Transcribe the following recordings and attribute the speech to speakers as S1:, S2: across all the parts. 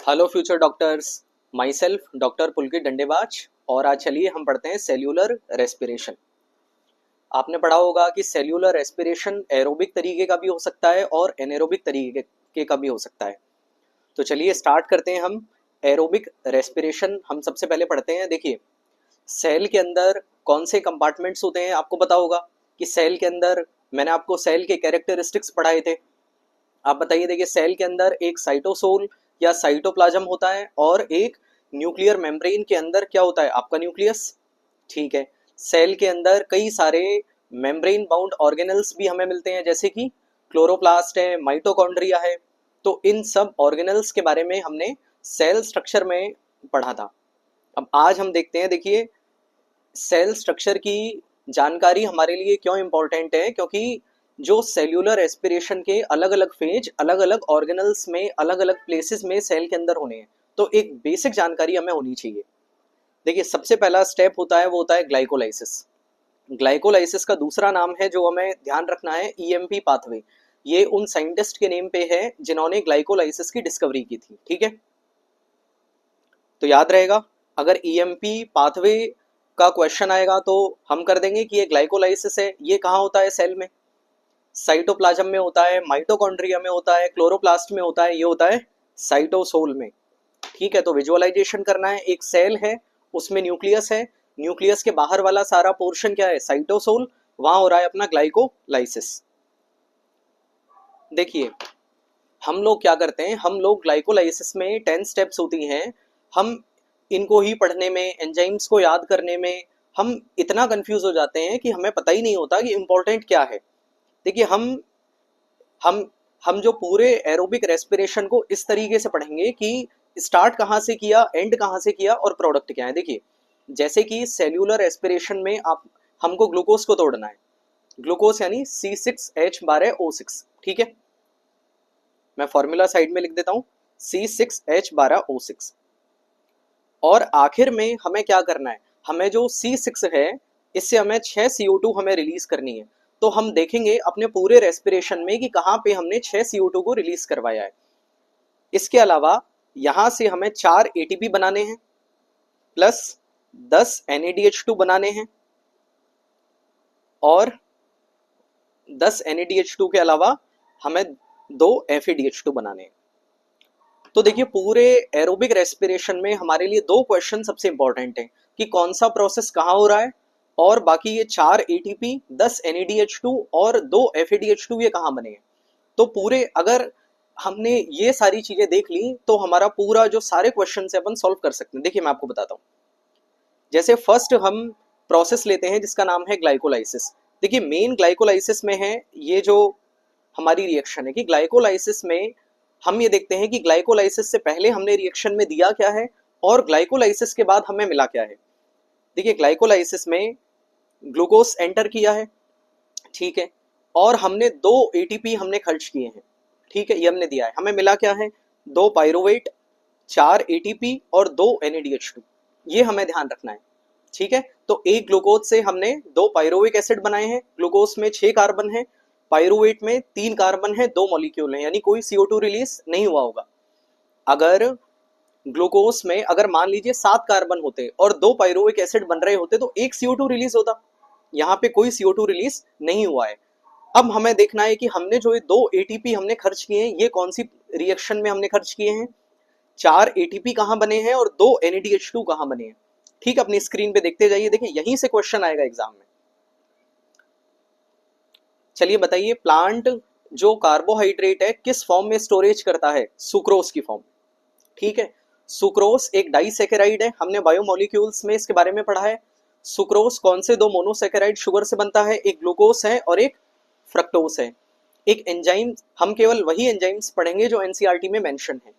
S1: Hello future doctors. Myself doctor Pulkit Dandebaz. और आज चलिए हम पढ़ते हैं सेल्यूलर रेस्पिरेशन। आपने पढ़ा होगा कि सेल्यूलर रेस्पिरेशन एरोबिक तरीके का भी हो सकता है और एनेरोबिक तरीके का भी हो सकता है। तो चलिए स्टार्ट करते हैं हम। एरोबिक रेस्पिरेशन हम सबसे पहले पढ़ते हैं। देखिए, सेल के अंदर कौन से कंपार्टमेंट्स होते हैं आपको पता होगा कि सेल के अंदर मैंने आपको सेल के कैरेक्टरिस्टिक्स पढ़ाए थे। आप बताइए, देखिए सेल के अंदर एक साइटोसोल या साइटोप्लाज्म होता है और एक न्यूक्लियर मेम्ब्रेन के अंदर क्या होता है, आपका न्यूक्लियस। ठीक है, सेल के अंदर कई सारे मेम्ब्रेन बाउंड ऑर्गेनल्स भी हमें मिलते हैं, जैसे कि क्लोरोप्लास्ट है, माइटोकॉन्ड्रिया है। तो इन सब ऑर्गेनल्स के बारे में हमने सेल स्ट्रक्चर में पढ़ा था। अब आज हम देखते हैं, देखिए सेल स्ट्रक्चर की जानकारी हमारे लिए क्यों इम्पोर्टेंट है, क्योंकि जो सेल्यूलर रेस्पिरेशन के अलग अलग फेज अलग अलग ऑर्गेनल्स में अलग अलग प्लेसेस में सेल के अंदर होने हैं, तो एक बेसिक जानकारी हमें होनी चाहिए। देखिए, सबसे पहला स्टेप होता है वो होता है ग्लाइकोलाइसिस। ग्लाइकोलाइसिस का दूसरा नाम है जो हमें ध्यान रखना है, ईएमपी पाथवे। ये उन साइंटिस्ट के नेम पे है जिन्होंने ग्लाइकोलाइसिस की डिस्कवरी की थी। ठीक है, तो याद रहेगा, अगर ईएमपी पाथवे का क्वेश्चन आएगा तो हम कर देंगे कि ये ग्लाइकोलाइसिस है। ये कहाँ होता है सेल में? साइटोप्लाज्म में होता है, माइटोकॉन्ड्रिया में होता है, क्लोरोप्लास्ट में होता है, ये होता है साइटोसोल में। ठीक है, तो विजुअलाइजेशन करना है। एक सेल है, उसमें न्यूक्लियस है, न्यूक्लियस के बाहर वाला सारा पोर्शन क्या है, साइटोसोल। वहां हो रहा है अपना ग्लाइकोलाइसिस। देखिए, हम लोग क्या करते हैं, हम लोग ग्लाइकोलाइसिस में 10 स्टेप्स होती हैं। हम इनको ही पढ़ने में, एंजाइम्स को याद करने में हम इतना कंफ्यूज हो जाते हैं कि हमें पता ही नहीं होता कि इंपॉर्टेंट क्या है। देखिए, हम हम जो पूरे एरोबिक रेस्पिरेशन को इस तरीके से पढ़ेंगे कि स्टार्ट कहाँ से किया, एंड कहाँ से किया और प्रोडक्ट क्या है। देखिए, जैसे कि सेल्यूलर रेस्पिरेशन में आप हमको ग्लूकोज को तोड़ना है। ग्लूकोज यानी C6H12O6। ठीक है, मैं फॉर्मूला साइड में लिख देता हूं, C6H12O6। और आखिर में हमें क्या करना है, हमें जो C6 है इससे हमें 6 CO2 हमें रिलीज करनी है। तो हम देखेंगे अपने पूरे रेस्पिरेशन में कि कहाँ पे हमने 6 CO2 को रिलीज करवाया है। इसके अलावा यहां से हमें 4 ATP बनाने हैं प्लस 10 NADH2 बनाने हैं, और 10 NADH2 के अलावा हमें 2 FADH2 बनाने हैं। तो देखिए, पूरे एरोबिक रेस्पिरेशन में हमारे लिए दो क्वेश्चन सबसे इंपॉर्टेंट हैं कि कौन सा प्रोसेस कहाँ हो रहा है, और बाकी ये 4 ATP, 10 NADH2 और 2 FADH2 ये कहाँ बने हैं। तो पूरे अगर हमने ये सारी चीजें देख ली तो हमारा पूरा जो सारे क्वेश्चन है अपन सॉल्व कर सकते हैं। देखिए, मैं आपको बताता हूँ। जैसे फर्स्ट हम प्रोसेस लेते हैं जिसका नाम है ग्लाइकोलाइसिस। देखिए, मेन ग्लाइकोलाइसिस में है ये जो हमारी रिएक्शन है कि ग्लाइकोलाइसिस में हम ये देखते हैं कि ग्लाइकोलाइसिस से पहले हमने रिएक्शन में दिया क्या है और ग्लाइकोलाइसिस के बाद हमें मिला क्या है। देखिए, ग्लाइकोलाइसिस में ग्लूकोज एंटर किया है, ठीक है, और हमने 2 ATP हमने खर्च किए हैं। ठीक है, ये हमने दिया है। हमें मिला क्या है, 2 पायरुवेट, 4 ATP और 2 NADH2। ये हमें ध्यान रखना है। ठीक है, तो एक ग्लूकोज से हमने 2 पायरुविक एसिड बनाए हैं। ग्लूकोज में 6 कार्बन है, पायरुवेट में 3 कार्बन है, 2 मॉलिक्यूल हैं, यानी कोई CO2 रिलीज नहीं हुआ होगा। अगर ग्लूकोज में अगर मान लीजिए 7 कार्बन होते और 2 पायरुविक एसिड बन रहे होते तो एक CO2 रिलीज होता। यहाँ पे कोई CO2 रिलीज नहीं हुआ है। अब हमें देखना है कि हमने जो ये 2 ATP हमने खर्च किए हैं, ये कौन सी रिएक्शन में हमने खर्च किए हैं। 4 ATP कहाँ बने हैं और 2 NADH2 कहाँ बने हैं। ठीक, अपनी स्क्रीन पे देखते जाइए। देखिए, यहीं से क्वेश्चन आएगा एग्जाम में। चलिए बताइए, प्लांट जो कार्बोहाइड्रेट है किस फॉर्म में स्टोरेज करता है, सुक्रोज की फॉर्म। ठीक है, सुक्रोज एक डाइसैकेराइड है, हमने बायोमोलिक्यूल्स में इसके बारे में पढ़ा है। सुक्रोज कौन से दो मोनोसैकेराइड शुगर से बनता है, एक ग्लूकोज है और एक फ्रक्टोज है। एक एंजाइम, हम केवल वही एंजाइम्स पढ़ेंगे जो एनसीईआरटी में मेंशन है।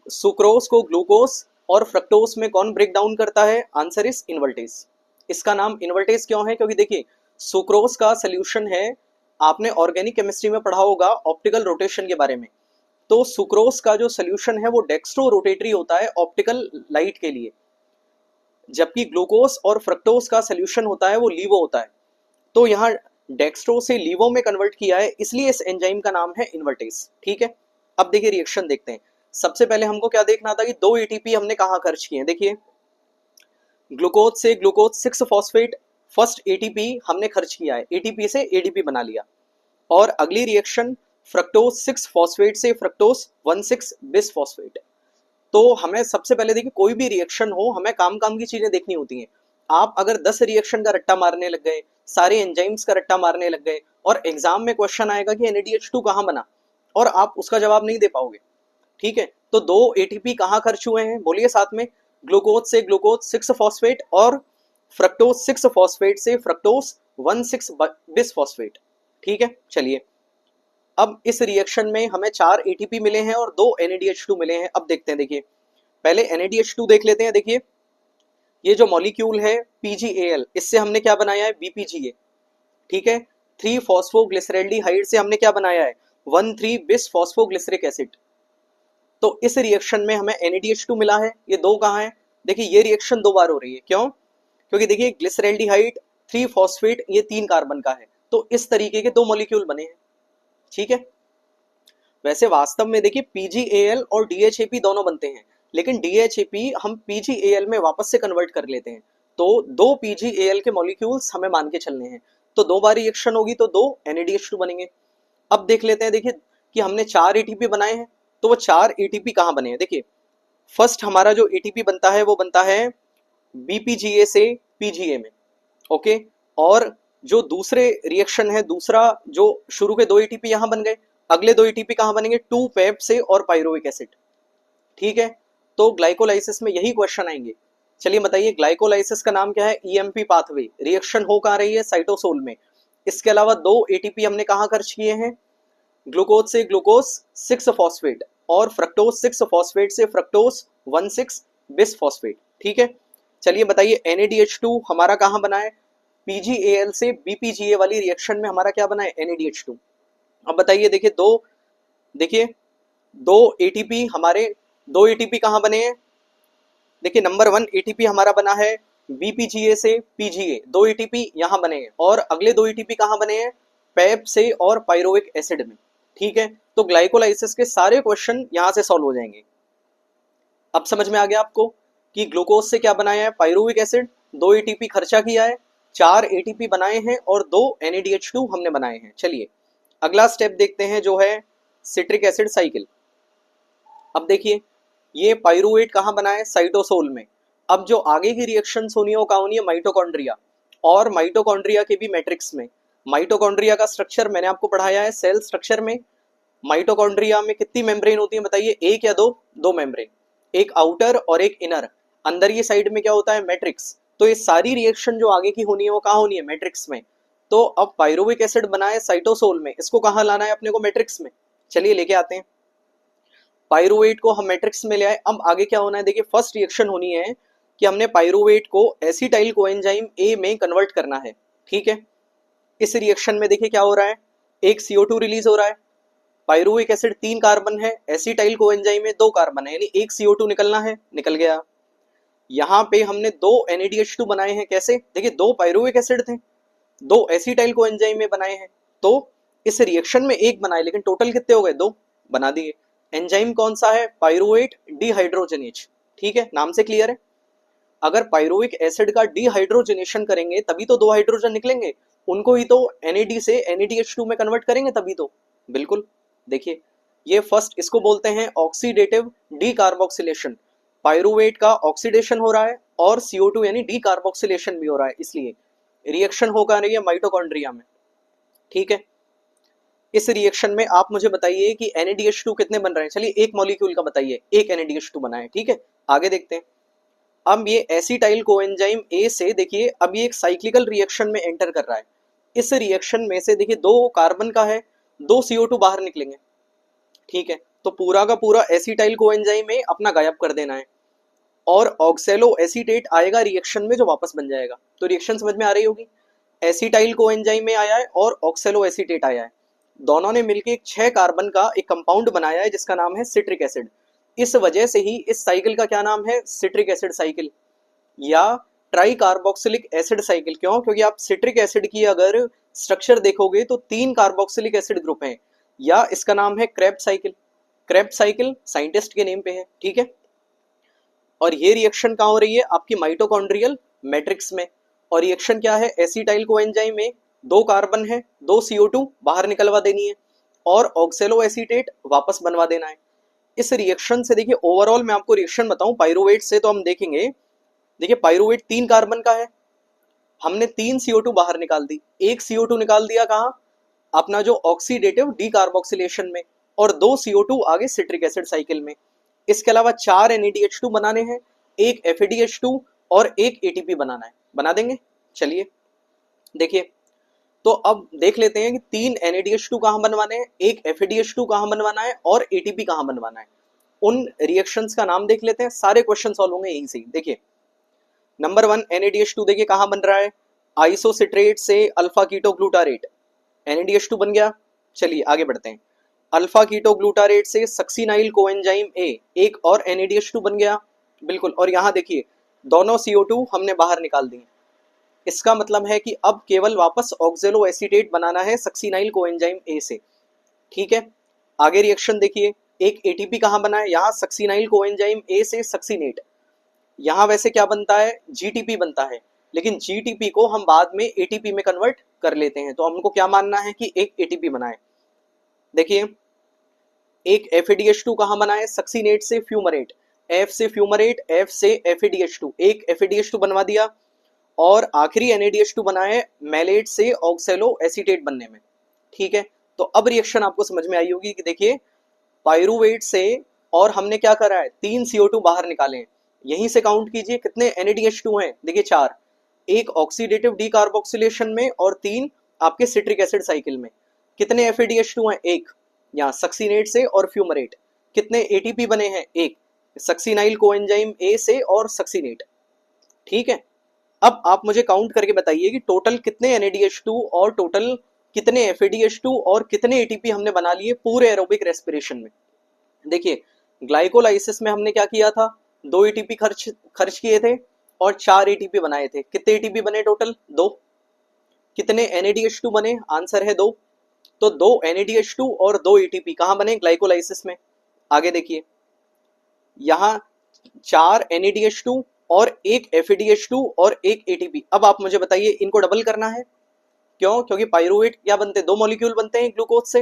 S1: सुक्रोज को ग्लूकोज और फ्रक्टोज में कौन ब्रेक डाउन करता है, आंसर इज इन्वर्टेज। इसका नाम इन्वर्टेज क्यों है, क्योंकि देखिए सुक्रोज का सोल्यूशन है, आपने ऑर्गेनिक केमिस्ट्री में पढ़ा होगा ऑप्टिकल रोटेशन के बारे में। तो सुक्रोज का जो सोल्यूशन है वो डेक्स्ट्रो रोटेटरी होता है ऑप्टिकल लाइट के लिए, जबकि ग्लूकोज और फ्रक्टोज का सोल्यूशन होता है वो लीवो होता है। तो यहाँ डेक्स्ट्रो से लीवो में कन्वर्ट किया है, इसलिए इस एंजाइम का नाम है इन्वर्टेज। ठीक है, अब देखिए रिएक्शन देखते हैं। सबसे पहले हमको क्या देखना था कि 2 एटीपी हमने कहाँ खर्च किए हैं। देखिए ग्लूकोज से ग्लूकोज 6 फॉस्फेट फर्स्ट एटीपी हमने खर्च किया है, एटीपी से एडीपी बना लिया। और अगली रिएक्शन फ्रक्टोज 6 फॉस्फेट से फ्रक्टोज 16 बिस फॉस्फेट। तो हमें सबसे पहले देखिए कोई भी रिएक्शन हो हमें काम काम की चीजें देखनी होती हैं। आप अगर 10 रिएक्शन का रट्टा मारने लग गए, सारे एंजाइम्स का रट्टा मारने लग गए और एग्जाम में क्वेश्चन आएगा कि NADH2 कहाँ बना और आप उसका जवाब नहीं दे पाओगे। ठीक है, तो 2 एटीपी कहाँ खर्च हुए हैं बोलिए साथ में, ग्लूकोज से ग्लूकोज 6 फॉस्फेट और फ्रक्टोज 6 फॉस्फेट से फ्रक्टोज 16 बिस फॉस्फेट। ठीक है, चलिए अब इस रिएक्शन में हमें 4 एटीपी मिले हैं और 2 NADH2 मिले हैं। अब देखते हैं, देखिए पहले NADH2 देख लेते हैं। देखिए ये जो मॉलिक्यूल है PgAl, इससे हमने क्या बनाया है BPGA। ठीक है, 3 फॉस्फोग्लिसरैल्डिहाइड से हमने क्या बनाया है 13 बिस फॉस्फोग्लिसरिक एसिड। तो इस रिएक्शन में हमें NADH2 मिला है, ये 2 कहाँ है, देखिए ये रिएक्शन 2 बार हो रही है। क्यों? क्योंकि देखिए ग्लिसरैल्डिहाइड 3 फॉस्फेट ये 3 कार्बन का है, तो इस तरीके के 2 मॉलिक्यूल बने हैं। ठीक है, वैसे वास्तव में देखिए PgAl और DHAP दोनों बनते हैं, लेकिन DHAP हम PgAl में वापस से कन्वर्ट कर लेते हैं। तो 2 PgAl के मॉलिक्यूल्स हमें मान के चलने हैं, तो 2 बार रिएक्शन होगी तो 2 NADH2 बनेंगे। अब देख लेते हैं, देखिए कि हमने 4 एटीपी बनाए हैं, तो वो 4 एटीपी कहाँ बने हैं। देखिए फर्स्ट हमारा जो एटीपी बनता है वो बनता है BPGA से PGA में। ओके, और जो दूसरे रिएक्शन है, दूसरा जो शुरू के 2 एटीपी यहां बन गए, अगले 2 एटीपी कहां बनेंगे 2 पेप से और पायरुविक एसिड। ठीक है, तो ग्लाइकोलाइसिस में यही क्वेश्चन आएंगे। चलिए बताइए ग्लाइकोलाइसिस का नाम क्या है, EMP पाथवे। रिएक्शन हो कहां रही है, साइटोसोल में। इसके अलावा 2 एटीपी हमने कहां खर्च किए हैं, ग्लूकोज से ग्लूकोज 6 फॉस्फेट और फ्रक्टोज 6 फॉस्फेट से फ्रक्टोज 16 बिस फॉस्फेट। ठीक है, चलिए बताइए NADH2 हमारा कहां बना है, PgAl से BPGA वाली रिएक्शन में हमारा क्या बना है NADH2। अब बताइए देखिए 2 एटीपी हमारे 2 एटीपी कहां बने हैं, देखिए नंबर 1 एटीपी हमारा बना है BPGA से PGA, 2 एटीपी यहां बने हैं और अगले 2 एटीपी कहां बने हैं पेप से और पायरुविक एसिड में। ठीक है, तो ग्लाइकोलाइसिस के सारे क्वेश्चन यहां से सॉल्व हो जाएंगे। अब समझ में आ गया आपको कि ग्लूकोज से क्या बनाया है पायरुविक एसिड, 2 एटीपी खर्चा किया है, 4 एटीपी बनाए हैं और 2 NADH2 हमने बनाए हैं। चलिए अगला स्टेप देखते हैं जो है सिट्रिक एसिड साइकिल। अब देखिए ये पायरुवेट कहाँ बना है, साइटोसोल में। अब जो आगे की रिएक्शन होनी है वो कहाँ होनी है, माइटोकॉन्ड्रिया, और माइटोकॉन्ड्रिया के भी मैट्रिक्स में। माइटोकॉन्ड्रिया का स्ट्रक्चर मैंने आपको पढ़ाया है सेल स्ट्रक्चर में। माइटोकॉन्ड्रिया में कितनी मेम्ब्रेन होती है बताइए, 1 या 2, 2 मेम्ब्रेन, एक आउटर और एक इनर। अंदर ये साइड में क्या होता है, मैट्रिक्स। तो ये सारी रिएक्शन जो आगे की होनी है वो कहाँ होनी है, मैट्रिक्स में। तो अब पायरुविक एसिड बना है साइटोसोल में, इसको कहाँ लाना है अपने को, मैट्रिक्स में। चलिए लेके आते हैं, पायरुवेट को हम मैट्रिक्स में ले आए। अब आगे क्या होना है, देखिए फर्स्ट रिएक्शन होनी है कि हमने पायरुवेट को एसिटाइल कोएंजाइम A में कन्वर्ट करना है। ठीक है, इस रिएक्शन में देखिए क्या हो रहा है, एक CO2 रिलीज हो रहा है, पायरुविक एसिड 3 कार्बन है, एसिटाइल कोएंजाइम में 2 कार्बन है, यानी एक CO2 निकलना है, निकल गया। यहाँ पे हमने 2 NADH2 बनाए हैं, कैसे, देखिए 2 पायरुविक एसिड थे, 2 एसिटाइल कोएंजाइम में बनाए हैं, तो इस रिएक्शन में 1 बनाए, लेकिन टोटल कितने हो गए, 2 बना दिए। एंजाइम कौन सा है, पायरुवेट डिहाइड्रोजनेज। ठीक है, नाम से क्लियर है। अगर पायरुविक एसिड का डिहाइड्रोजनेशन करेंगे तभी तो 2 हाइड्रोजन निकलेंगे, उनको ही तो NAD से NADH2 में कन्वर्ट करेंगे तभी तो। बिल्कुल, देखिए ये फर्स्ट इसको बोलते हैं ऑक्सीडेटिव डीकार्बोक्सिलेशन। पायरुवेट का ऑक्सीडेशन हो रहा है और CO2 यानी डीकार्बोक्सिलेशन भी हो रहा है, इसलिए रिएक्शन होगा रही है माइटोकॉन्ड्रिया में। ठीक है, इस रिएक्शन में आप मुझे बताइए कि NADH2 कितने बन रहे हैं। चलिए एक मॉलिक्यूल का बताइए, एक NADH2 बना है। ठीक है, आगे देखते हैं। अब ये एसिटाइल कोएंजाइम A से देखिए अब ये एक साइक्लिकल रिएक्शन में एंटर कर रहा है। इस रिएक्शन में से देखिए 2 कार्बन का है, 2 CO2 बाहर निकलेंगे। ठीक है, तो पूरा का पूरा एसिटाइल कोएंजाइम में अपना गायब कर देना है और ऑक्सैलो एसीटेट आएगा रिएक्शन में जो वापस बन जाएगा। तो रिएक्शन समझ में आ रही होगी, एसिटाइल कोएंजाइम में आया है और ऑक्सैलो एसीटेट आया है, दोनों ने मिलकर एक 6 कार्बन का एक कंपाउंड बनाया है जिसका नाम है सिट्रिक एसिड। इस वजह से ही इस साइकिल का क्या नाम है, सिट्रिक एसिड साइकिल या ट्राई कार्बोक्सिलिक एसिड साइकिल। क्यों? क्योंकि आप सिट्रिक एसिड की अगर स्ट्रक्चर देखोगे तो 3 कार्बोक्सिलिक एसिड ग्रुप हैं, या इसका नाम है Krebs cycle. Krebs cycle scientist के नेम पे है, ठीक है। और ये रिएक्शन कहाँ हो रही है, आपकी माइटोकॉन्ड्रियल मैट्रिक्स में। और रिएक्शन क्या है, एसिटाइल कोएंजाइम में 2 कार्बन है, 2 CO2 बाहर निकलवा देनी है और ऑक्सेलो एसीटेट वापस बनवा देना है। इस रिएक्शन से देखिए ओवरऑल मैं आपको रिएक्शन बताऊं पाइरुवेट से, तो हम देखेंगे, देखिए पाइरुवेट 3 कार्बन का है, हमने 3 CO2 बाहर निकाल दी, 1 CO2 निकाल दिया कहाँ, अपना जो ऑक्सीडेटिव डीकार्बोक्सिलेशन में, और 2 CO2 आगे सिट्रिक एसिड साइकिल में। इसके अलावा 4 NADH2 बनाने हैं, एक FADH2 और एक ATP बनाना है, बना देंगे। चलिए देखिए, तो अब देख लेते हैं कि 3 NADH2 कहाँ बनवाने हैं, एक FADH2 कहाँ बनवाना है और ATP कहाँ बनवाना है। उन रिएक्शंस का नाम देख लेते हैं, सारे क्वेश्चन सॉल्व होंगे यहीं से। देखिए नंबर 1 NADH2 देखिए कहाँ बन रहा है, आइसोसिट्रेट से अल्फा कीटो ग्लूटारेट, NADH2 बन गया। चलिए आगे बढ़ते हैं, अल्फा कीटो ग्लूटारेट से सक्सिनाइल कोएंजाइम A, एक और NADH2 बन गया, बिल्कुल। और यहाँ देखिए दोनों CO2 हमने बाहर निकाल दिए, इसका मतलब है कि अब केवल वापस ऑक्जेलो एसीटेट बनाना है सक्सिनाइल कोएंजाइम A से, ठीक है। आगे रिएक्शन देखिए, एक ATP कहाँ बना है, यहाँ सक्सिनाइल कोएंजाइम A से सक्सिनेट, यहाँ वैसे क्या बनता है, GTP बनता है, लेकिन GTP को हम बाद में ATP में कन्वर्ट कर लेते हैं, तो हमको क्या मानना है कि एक ATP बना है। देखिए एक FADH2 कहाँ बना है, सक्सिनेट से फ्यूमरेट, F से फ्यूमरेट, F से FADH2, एक FADH2 बनवा दिया। और आखिरी NADH2 बना है मैलेट से ऑक्सेलो एसीटेट बनने में, ठीक है। तो अब रिएक्शन आपको समझ में आई होगी कि देखिए पाइरुवेट से, और हमने क्या करा है, 3 CO2 बाहर निकाले हैं, यहीं से काउंट कीजिए कितने NADH2 हैं, देखिए 4, एक ऑक्सीडेटिव डीकार्बोक्सिलेशन में और 3 आपके सिट्रिक एसिड साइकिल में। कितने FADH2 हैं, एक, यहाँ सक्सिनेट से और फ्यूमरेट। कितने ATP बने हैं, एक, सक्सिनाइल कोएंजाइम A से और सक्सिनेट, ठीक है। अब आप मुझे काउंट करके बताइए कि टोटल कितने NADH2 और टोटल कितने FADH2 और कितने ATP हमने बना लिए पूरे एरोबिक रेस्पिरेशन में। देखिए ग्लाइकोलाइसिस में हमने क्या किया था, 2 ATP खर्च किए थे और 4 ATP बनाए थे। कितने ATP बने टोटल, 2। कितने NADH2 बने, आंसर है 2। तो 2 NADH2 और 2 ATP कहाँ बने, ग्लाइकोलाइसिस में। आगे देखिए यहाँ 4 NADH2 और एक FADH2 और एक ATP। अब आप मुझे बताइए इनको डबल करना है, क्यों, क्योंकि पाइरुवेट क्या बनते हैं, 2 मॉलिक्यूल बनते हैं ग्लूकोज से,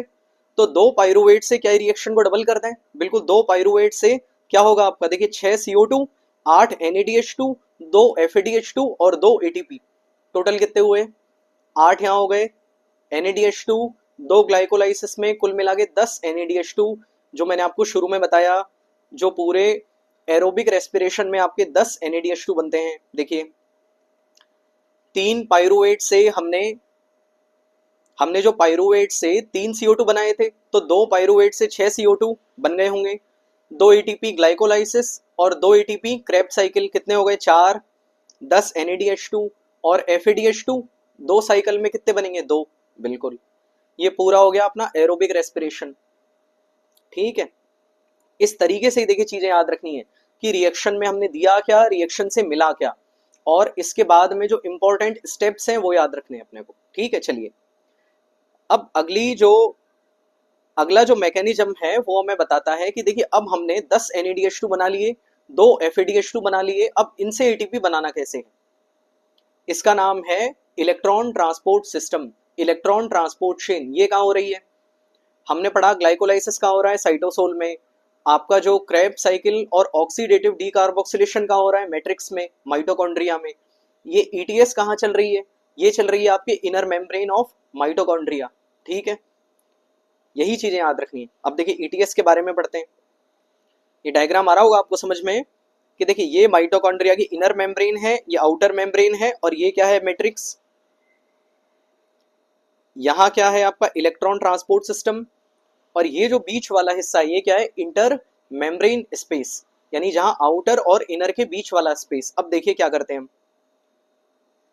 S1: तो 2 पाइरुवेट से क्या रिएक्शन को डबल कर दें, बिल्कुल। 2 पाइरुवेट से क्या होगा आपका, देखिए 6 CO2, 8 NADH2, 2 FADH2 और 2 ATP, टोटल कितने हुए, 8 यहाँ हो गए NADH2, 2 ग्लाइकोलाइसिस में, कुल मिला के 10 NADH2, जो मैंने आपको शुरू में बताया, जो पूरे एरोबिक रेस्पिरेशन में आपके 10 NADH2 बनते हैं। देखिए 3 पाइरुवेट से हमने जो पाइरुवेट से 3 CO2 बनाए थे, तो 2 पाइरुवेट से 6 CO2 बन गए होंगे, 2 ATP ग्लाइकोलाइसिस और 2 ATP क्रेब्स साइकिल, कितने हो गए, 4, 10 NADH2 और FADH2, 2 साइकिल में कितने बनेंगे, 2, बिल्कुल। ये पूरा हो गया अपना एरोबिक रेस्पिरेशन, ठीक है। इस तरीके से देखिए चीजें याद रखनी है कि रिएक्शन में हमने दिया क्या, रिएक्शन से मिला क्या, और इसके बाद में जो इंपॉर्टेंट स्टेप्स हैं वो याद रखने हैं अपने को, ठीक है। चलिए अब अगला जो मैकेनिज्म है वो हमें बताता है कि देखिए अब हमने 10 NADH2 बना लिए, 2 FADH2 बना लिए, अब इनसे ATP बनाना कैसे है। इसका नाम है electron transport system, electron transport chain. ये कहाँ हो रही है, हमने पढ़ा ग्लाइकोलाइसिस कहाँ हो रहा है, साइटोसोल में। आपका जो क्रेब्स साइकिल और ऑक्सीडेटिव डीकार्बोक्सिलेशन कहाँ हो रहा है, मैट्रिक्स में, माइटोकॉन्ड्रिया में। ये ETS कहाँ चल रही है, ये चल रही है आपके इनर मेम्ब्रेन ऑफ माइटोकॉन्ड्रिया, ठीक है। यही चीजें याद रखनी है। अब देखिए ETS के बारे में पढ़ते हैं, ये डायग्राम आ रहा होगा आपको समझ में कि देखिए ये माइटोकॉन्ड्रिया की इनर मेम्ब्रेन है, ये आउटर मेम्ब्रेन है, और ये क्या है, मैट्रिक्स। यहाँ क्या है आपका इलेक्ट्रॉन ट्रांसपोर्ट सिस्टम, और ये जो बीच वाला हिस्सा है ये क्या है, इंटर मेम्ब्रेन स्पेस, यानी जहां आउटर और इनर के बीच वाला स्पेस। अब देखिए क्या करते हैं हम,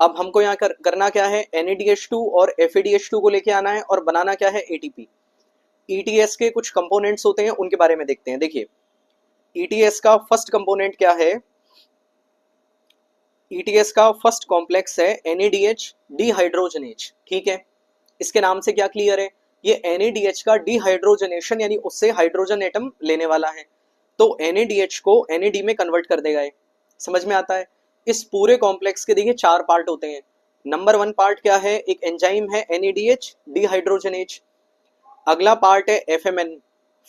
S1: अब हमको यहाँ करना क्या है, NADH2 और FADH2 को लेके आना है और बनाना क्या है, ATP। ETS के कुछ कंपोनेंट्स होते हैं, उनके बारे में देखते हैं। देखिए ETS का फर्स्ट कंपोनेंट क्या है, ETS का फर्स्ट कॉम्प्लेक्स है NADH डिहाइड्रोजनेज, ठीक है। इसके नाम से क्या क्लियर है, ये NADH का डिहाइड्रोजनेशन यानी उससे हाइड्रोजन एटम लेने वाला है, तो NADH को NAD में कन्वर्ट कर देगा ये। समझ में आता है? इस पूरे कॉम्प्लेक्स के देखिए 4 पार्ट होते हैं। नंबर 1 पार्ट क्या है? एक एंजाइम है NADH डिहाइड्रोजनेज। अगला पार्ट है FMN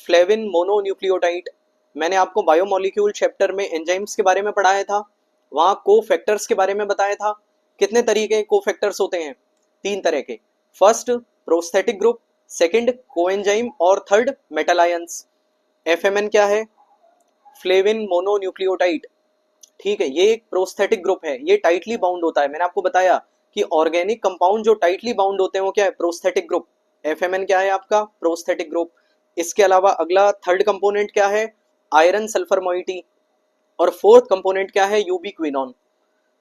S1: फ्लेविन मोनोन्यूक्लियोटाइड। मैंने आपको बायोमोलिक्यूल चैप्टर में एंजाइम्स के बारे में पढ़ाया था, वहां कोफैक्टर्स के बारे में बताया था। कितने तरीके के कोफैक्टर्स होते हैं? 3 तरह के। First prosthetic group, second coenzyme और थर्ड मेटल आयंस। FMN क्या है? Flavin mononucleotide. ठीक है, ये एक प्रोस्थेटिक ग्रुप है, ये टाइटली बाउंड होता है। मैंने आपको बताया कि ऑर्गेनिक कंपाउंड जो टाइटली बाउंड होते हैं वो क्या है? Prosthetic group. FMN क्या है आपका? Prosthetic group. इसके अलावा अगला थर्ड कंपोनेंट क्या है? Iron sulphur moiety. और फोर्थ कंपोनेंट क्या है? यूबिक्विनोन।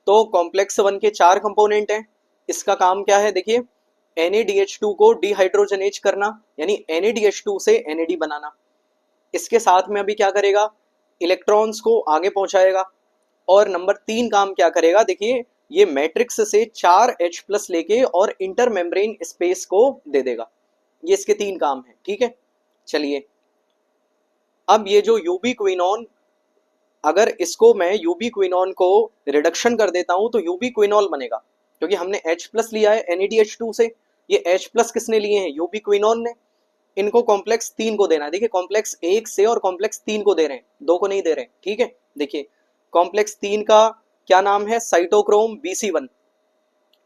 S1: तो कॉम्प्लेक्स 1 के 4 कंपोनेंट हैं। इसका काम क्या है? देखिए, NADH2 को डिहाइड्रोजनेज करना यानी NADH2 से NAD बनाना। इसके साथ में अभी क्या करेगा? इलेक्ट्रॉन्स को आगे पहुंचाएगा। और नंबर 3 काम क्या करेगा? देखिए, ये मैट्रिक्स से 4H+ लेके और इंटर मेम्ब्रेन स्पेस को दे देगा। ये इसके 3 काम है। ठीक है, चलिए अब ये जो यूबिक्विनोन, अगर इसको मैं यूबिक्विनोन को रिडक्शन कर देता हूं तो यूबिक्विनोल बनेगा, क्योंकि हमने H+ लिया है NADH2 से। ये H+ किसने लिए हैं? यूबिक्विनोन ने। इनको कॉम्प्लेक्स 3 को देना है। देखिए, कॉम्प्लेक्स 1 से और कॉम्प्लेक्स 3 को दे रहे हैं, 2 को नहीं दे रहे हैं। ठीक है, देखिए कॉम्प्लेक्स 3 का क्या नाम है? Cytochrome BC1।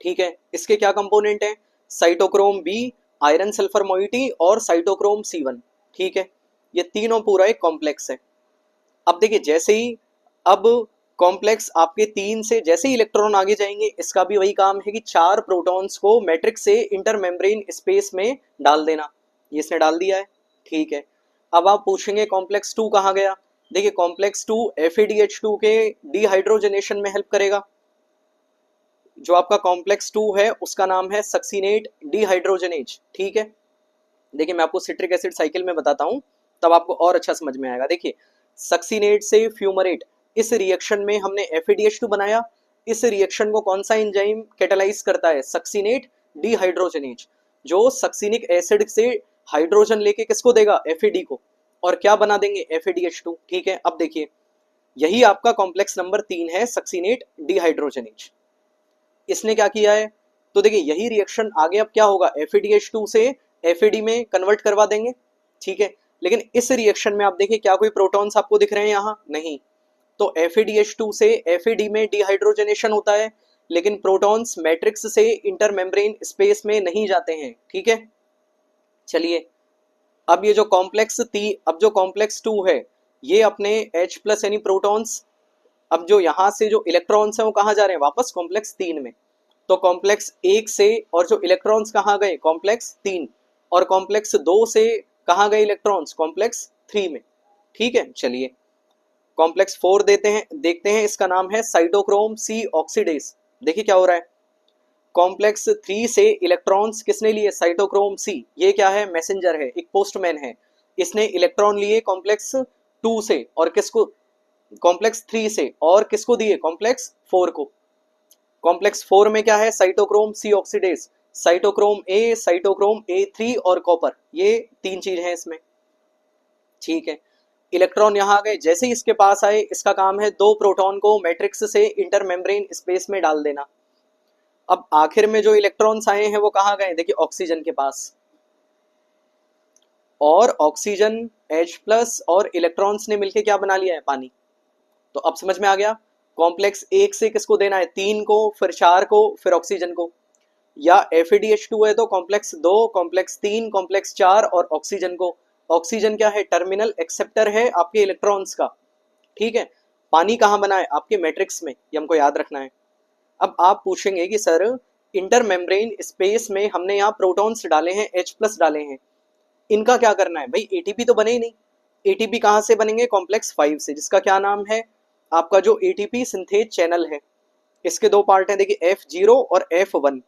S1: ठीक है, इसके क्या कंपोनेंट है? Cytochrome B, iron sulphur moiety और साइटोक्रोम C1। ठीक है, ये तीनों पूरा एक कॉम्प्लेक्स है। अब देखिए, जैसे ही अब कॉम्प्लेक्स आपके 3 से जैसे ही इलेक्ट्रॉन आगे जाएंगे, इसका भी वही काम है कि 4 प्रोटॉन्स को मैट्रिक्स से इंटर मेम्ब्रेन स्पेस में डाल देना। ये इसने डाल दिया है। ठीक है, अब आप पूछेंगे कॉम्प्लेक्स 2 कहाँ गया? देखिए, कॉम्प्लेक्स 2 FADH2 के डिहाइड्रोजनेशन में हेल्प करेगा। जो आपका कॉम्प्लेक्स 2 है उसका नाम है सक्सीनेट डिहाइड्रोजनेज। ठीक है, देखिए मैं आपको सिट्रिक एसिड साइकिल में बताता हूं, तब आपको और अच्छा समझ में आएगा। देखिए, सक्सीनेट से फ्यूमरेट, इस रिएक्शन में हमने FADH2 बनाया। इस रिएक्शन को कौन सा एंजाइम कैटालाइज करता है? Succinate dehydrogenase. जो सक्सीनिक एसिड से हाइड्रोजन लेके किसको देगा? FAD को। और क्या बना देंगे? FADH2। ठीक है, अब देखिए, यही आपका कॉम्प्लेक्स नंबर 3 है, सक्सीनेट डिहाइड्रोजनेज। इसने क्या किया है? तो देखिए, यही रिएक्शन आगे अब क्या होगा? FADH2 से FAD में कन्वर्ट करवा देंगे। ठीक है, लेकिन इस रिएक्शन में आप देखिए, क्या कोई प्रोटॉन्स आपको दिख रहे हैं? यहाँ नहीं। तो FADH2 से FAD में डिहाइड्रोजनेशन होता है, लेकिन प्रोटॉन्स मैट्रिक्स से इंटर मेम्ब्रेन स्पेस में नहीं जाते हैं। ठीक है, चलिए अब ये जो कॉम्प्लेक्स 2 है, ये अपने H+ यानी प्रोटॉन्स, अब जो यहाँ से जो इलेक्ट्रॉन्स हैं वो कहाँ जा रहे हैं? वापस कॉम्प्लेक्स 3 में। तो कॉम्प्लेक्स 1 से और जो इलेक्ट्रॉन्स कहाँ गए? कॉम्प्लेक्स 3। और कॉम्प्लेक्स 2 से कहाँ गए इलेक्ट्रॉन्स? कॉम्प्लेक्स 3 में। ठीक है, चलिए कॉम्प्लेक्स 4 देखते हैं। इसका नाम है साइटोक्रोम C ऑक्सीडेज। देखिए क्या हो रहा है? कॉम्प्लेक्स 3 से इलेक्ट्रॉन्स किसने लिए? Cytochrome C। ये क्या है? मैसेंजर है, एक पोस्टमैन है। इसने इलेक्ट्रॉन लिए कॉम्प्लेक्स 2 से और किसको? कॉम्प्लेक्स 3 से, और किसको दिए? कॉम्प्लेक्स 4 को। कॉम्प्लेक्स 4 में क्या है? Cytochrome C oxidase, cytochrome A, cytochrome A3 और कॉपर, ये 3 चीज हैं इसमें। ठीक है, इलेक्ट्रॉन यहाँ आ गए। जैसे ही इसके पास आए, इसका काम है 2 प्रोटॉन को मैट्रिक्स से इंटर मेम्ब्रेन स्पेस में डाल देना। अब आखिर में जो इलेक्ट्रॉन्स आए हैं वो कहाँ गए? देखिए, ऑक्सीजन के पास। और ऑक्सीजन H+ और इलेक्ट्रॉन्स ने मिलकर क्या बना लिया है? पानी। तो अब समझ में आ गया, कॉम्प्लेक्स 1 से किसको देना है? 3 को, फिर 4 को, फिर ऑक्सीजन को। या FADH2 है तो कॉम्प्लेक्स 2, कॉम्प्लेक्स 3, कॉम्प्लेक्स 4 और ऑक्सीजन को। ऑक्सीजन क्या है? टर्मिनल एक्सेप्टर है आपके इलेक्ट्रॉन्स का। ठीक है, पानी कहाँ बना है? आपके मैट्रिक्स में, ये हमको याद रखना है। अब आप पूछेंगे कि सर, इंटर मेम्ब्रेन स्पेस में हमने यहाँ प्रोटॉन्स डाले हैं, H+ डाले हैं, इनका क्या करना है? भाई ATP तो बने ही नहीं। ATP कहाँ से बनेंगे? कॉम्प्लेक्स 5 से, जिसका क्या नाम है? आपका जो ATP सिंथेज चैनल है। इसके 2 पार्ट हैं, देखिए F0 और F1।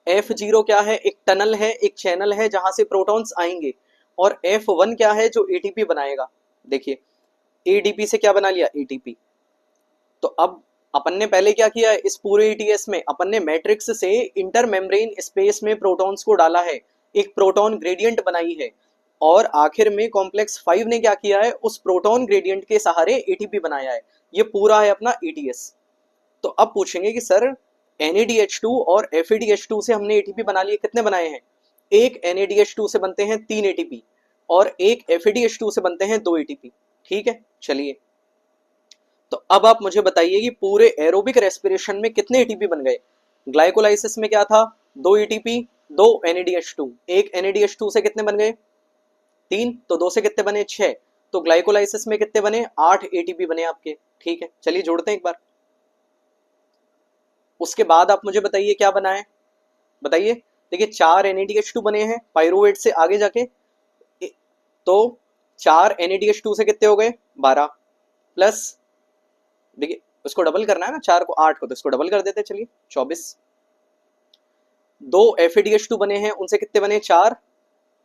S1: F0 क्या है? एक टनल है, एक चैनल है जहां से प्रोटॉन्स आएंगे। और F1 क्या है? जो ATP बनाएगा। देखिए, ADP से क्या बना लिया? ATP। तो अब अपन ने पहले क्या किया है? इस पूरे ETS में अपन ने मैट्रिक्स से इंटर मेम्ब्रेन स्पेस में प्रोटॉन्स को डाला है। एक प्रोटॉन ग्रेडियंट बनाई है, और आखिर में कॉम्प्लेक्स 5 ने क्या किया है, उस प्रोटॉन ग्रेडियंट के सहारे एटीपी बनाया है। ये पूरा है अपना ईटीएस। तो अब पूछेंगे कि सर NADH2 और FADH2 से हमने एटीपी बना लिए, कितने बनाए हैं? एक NADH2 से बनते हैं 3 एटीपी और एक FADH2 से बनते हैं 2 एटीपी। ठीक है, चलिए तो अब आप मुझे बताइए कि पूरे एरोबिक रेस्पिरेशन में कितने एटीपी बन गए? ग्लाइकोलाइसिस में क्या था? 2 एटीपी, 2 NADH2। एक NADH2 से कितने बन गए? 3, तो 2 से कितने बने? 6। तो ग्लाइकोलाइसिस में कितने बने? 8 एटीपी बने आपके। ठीक है, चलिए जोड़ते हैं एक बार। उसके बाद आप मुझे बताइए क्या बना है, बताइए। देखिए 4 NADH2 बने हैं पायरुवेट से आगे जाके, तो 4 NADH2 से कितने हो गए? 12 प्लस, देखिए उसको डबल करना है ना, 4 को 8 को, तो इसको डबल कर देते हैं, चलिए 24। 2 FADH2 बने हैं, उनसे कितने बने? 4,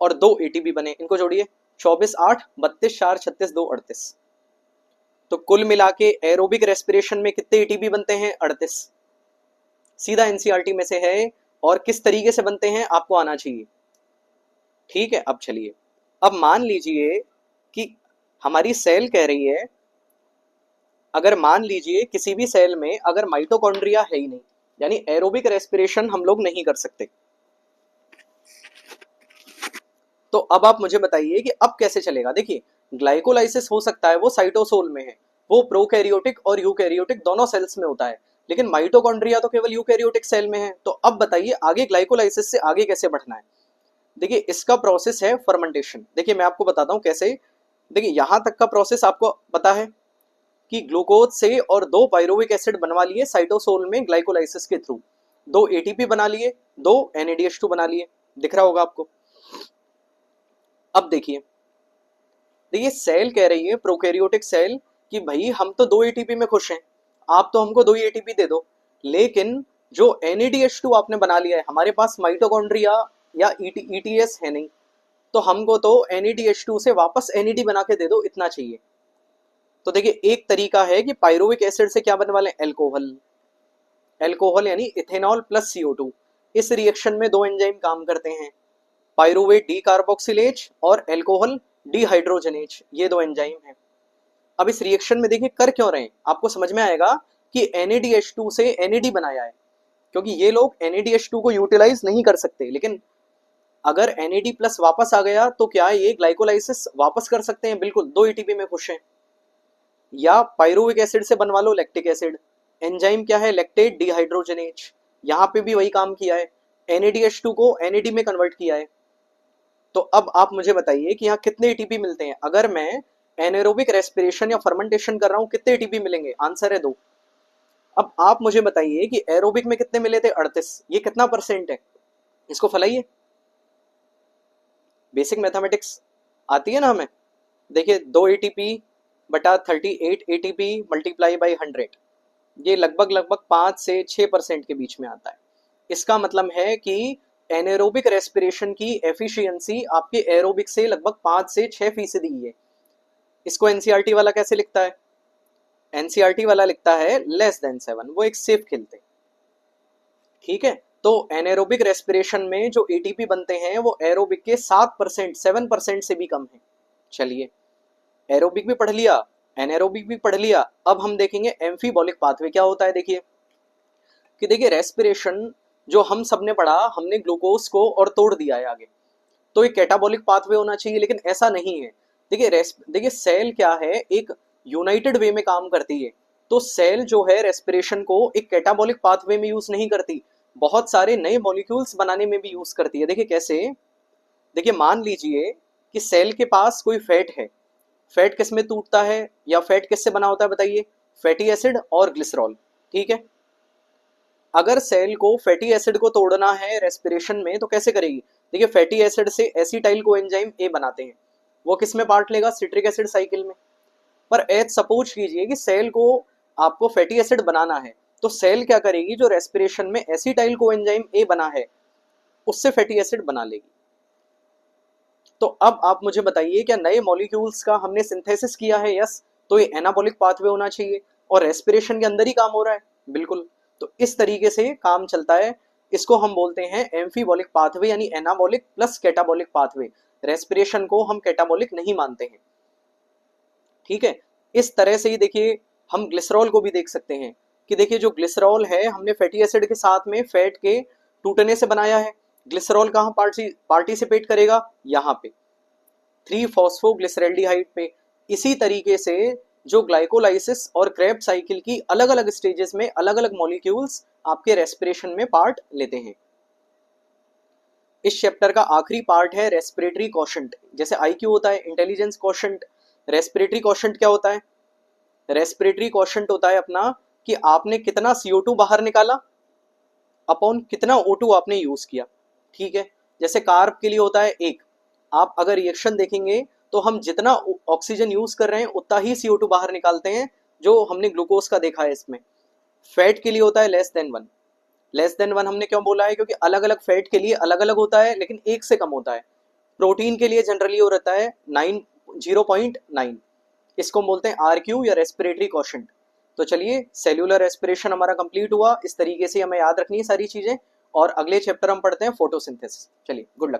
S1: और 2 ATP बने, इनको जोड़िए। 24 8 32 4 36 2 38। तो कुल मिला के एरोबिक रेस्पिरेशन में कितने एटीपी बनते हैं? 38। सीधा एनसीईआरटी में से है, और किस तरीके से बनते हैं आपको आना चाहिए। ठीक है, अब चलिए, अब मान लीजिए कि हमारी सेल कह रही है, अगर मान लीजिए किसी भी सेल में अगर माइटोकॉन्ड्रिया है ही नहीं, यानी एरोबिक रेस्पिरेशन हम लोग नहीं कर सकते, तो अब आप मुझे बताइए कि अब कैसे चलेगा। देखिए ग्लाइकोलाइसिस हो सकता है वो साइटोसोल में है, वो प्रोकैरियोटिक और यूकैरियोटिक दोनों सेल्स में होता है, लेकिन माइटोकॉन्ड्रिया तो केवल यूकैरियोटिक सेल में है। तो अब बताइए आगे ग्लाइकोलाइसिस से आगे कैसे बढ़ना है। देखिए इसका प्रोसेस है फर्मेंटेशन। देखिए मैं आपको बताता हूँ कैसे। देखिए यहाँ तक का प्रोसेस आपको पता है कि ग्लूकोज से और 2 पायरुविक एसिड बनवा लिए साइटोसोल में ग्लाइकोलाइसिस के थ्रू, 2 एटीपी बना लिए, 2 NADH2 बना लिए, दिख रहा होगा आपको। अब देखिए, देखिए सेल कह रही है, प्रोकैरियोटिक सेल, कि भाई हम तो 2 एटीपी में खुश हैं, आप तो हमको 2 एटीपी दे दो, लेकिन जो NADH2 आपने बना लिया है, हमारे पास माइटोकॉन्ड्रिया या ETS है नहीं, तो हमको तो NADH2 से वापस NAD बना के दे दो, इतना चाहिए। तो देखिए एक तरीका है कि पायरुविक एसिड से क्या बनवा लें? एल्कोहल। एल्कोहल यानी इथेनॉल प्लस CO2। इस रिएक्शन में 2 एंजाइम काम करते हैं, पायरुवेट डी कार्बोक्सिलेज और एल्कोहल डिहाइड्रोजनेज, ये 2 एंजाइम हैं। अब इस रिएक्शन में देखिए कर क्यों रहे हैं, आपको समझ में आएगा कि NADH2 से NAD बनाया है, क्योंकि ये लोग NADH2 को यूटिलाइज नहीं कर सकते, लेकिन अगर NAD प्लस वापस आ गया तो क्या ये ग्लाइकोलाइसिस वापस कर सकते हैं? बिल्कुल, 2 एटीपी में खुश हैं। या पायरुविक एसिड से बनवा लो लैक्टिक एसिड, एंजाइम क्या है? लैक्टेट डिहाइड्रोजनेज, यहाँ पे भी वही काम किया है, NADH2 को NAD में कन्वर्ट किया है। तो अब आप मुझे बताइए कि यहाँ कितने एटीपी मिलते हैं? अगर मैं एनारोबिक रेस्पिरेशन या फर्मेंटेशन कर रहा हूँ, कितने एटीपी मिलेंगे? आंसर है 2। अब आप मुझे बताइए कि एरोबिक में कितने मिले थे? 38। ये कितना परसेंट है? इसको फैलाइए, बेसिक मैथमेटिक्स आती है ना हमें। देखिए 2 एटीपी बटा 38 एटीपी मल्टीप्लाई बाई 100, ये लगभग लगभग 5 से 6% के बीच में आता है। इसका मतलब है कि एनारोबिक रेस्पिरेशन की एफिशिएंसी आपके एरोबिक से लगभग 5 से 6% ही है। इसको एनसीईआरटी वाला कैसे लिखता है? एनसीईआरटी वाला लिखता है लेस देन 7, वो एक सेफ खेलते। ठीक है, तो एनारोबिक रेस्पिरेशन में जो एटीपी बनते हैं वो एरोबिक के 7%, 7% से भी कम है। चलिए एरोबिक भी पढ़ लिया, एनारोबिक भी पढ़ लिया, अब हम देखेंगे एम्फीबॉलिक पाथवे क्या होता है। देखिए कि देखिए रेस्पिरेशन जो हम सबने पढ़ा, हमने ग्लूकोज को और तोड़ दिया है आगे, तो एक कैटाबॉलिक पाथवे होना चाहिए, लेकिन ऐसा नहीं है। देखिए सेल क्या है, एक यूनाइटेड वे में काम करती है, तो सेल जो है रेस्पिरेशन को एक कैटाबॉलिक पाथवे में यूज नहीं करती, बहुत सारे नए मॉलिक्यूल्स बनाने में भी यूज करती है। देखिए कैसे, देखिए मान लीजिए कि सेल के पास कोई फैट है, फैट किस में टूटता है या फैट किससे बना होता है बताइए? फैटी एसिड और ग्लिसरॉल। ठीक है, अगर सेल को फैटी एसिड को तोड़ना है रेस्पिरेशन में तो कैसे करेगी? देखिए फैटी एसिड से एसिटाइल कोएंजाइम ए बनाते हैं, वो किस में पार्ट लेगा? सिट्रिक एसिड साइकिल में। पर एज सपोज कीजिए कि सेल को आपको फैटी एसिड बनाना है, तो सेल क्या करेगी? जो रेस्पिरेशन में एसिटाइल कोएंजाइम ए बना है उससे फैटी एसिड बना लेगी। तो अब आप मुझे बताइए क्या नए मॉलिक्यूल्स का हमने सिंथेसिस किया है? यस, तो ये एनाबॉलिक पाथवे होना चाहिए और रेस्पिरेशन के अंदर ही काम हो रहा है। बिल्कुल, तो इस तरीके से काम चलता है इसको हम बोलते हैं एम्फीबॉलिक पाथवे यानी anabolic plus catabolic pathway. Respiration को हम कैटाबॉलिक नहीं मानते हैं, ठीक है। इस तरह से ही देखिए हम ग्लिसरॉल को भी देख सकते हैं कि देखिए जो ग्लिसरॉल है हमने फैटी एसिड के साथ में फैट के टूटने से बनाया है। ग्लिसरॉल कहाँ पार्टिसिपेट करेगा, यहाँ पे 3-फॉस्फोग्लिसरैल्डिहाइड पे। इसी तरीके से जो ग्लाइकोलाइसिस और क्रेब्स साइकिल की अलग अलग स्टेजेस में अलग अलग मॉलिक्यूल्स आपके रेस्पिरेशन में पार्ट लेते हैं। इस चैप्टर का आखिरी पार्ट है रेस्पिरेटरी क्वोशंट। जैसे आईक्यू होता है इंटेलिजेंस क्वोशंट, रेस्पिरेटरी क्वोशंट क्या होता है? रेस्पिरेटरी क्वोशंट होता है अपना कि आपने कितना CO2 बाहर निकाला अपॉन कितना O2 आपने यूज किया, ठीक है। जैसे कार्ब के लिए होता है 1, आप अगर रिएक्शन देखेंगे तो हम जितना ऑक्सीजन यूज कर रहे हैं उतना ही CO2 बाहर निकालते हैं, जो हमने ग्लूकोज का देखा है इसमें। फैट के लिए होता है <1। <1 हमने क्यों बोला है? क्योंकि अलग अलग फैट के लिए अलग अलग होता है, लेकिन 1 से कम होता है। प्रोटीन के लिए जनरली वो रहता है 0.9। इसको बोलते हैं RQ या रेस्पिरेटरी क्वोशंट। तो चलिए सेल्यूलर रेस्पिरेशन हमारा कंप्लीट हुआ। इस तरीके से हमें याद रखनी है सारी चीजें, और अगले चैप्टर हम पढ़ते हैं फोटोसिंथेसिस। चलिए, गुड लक।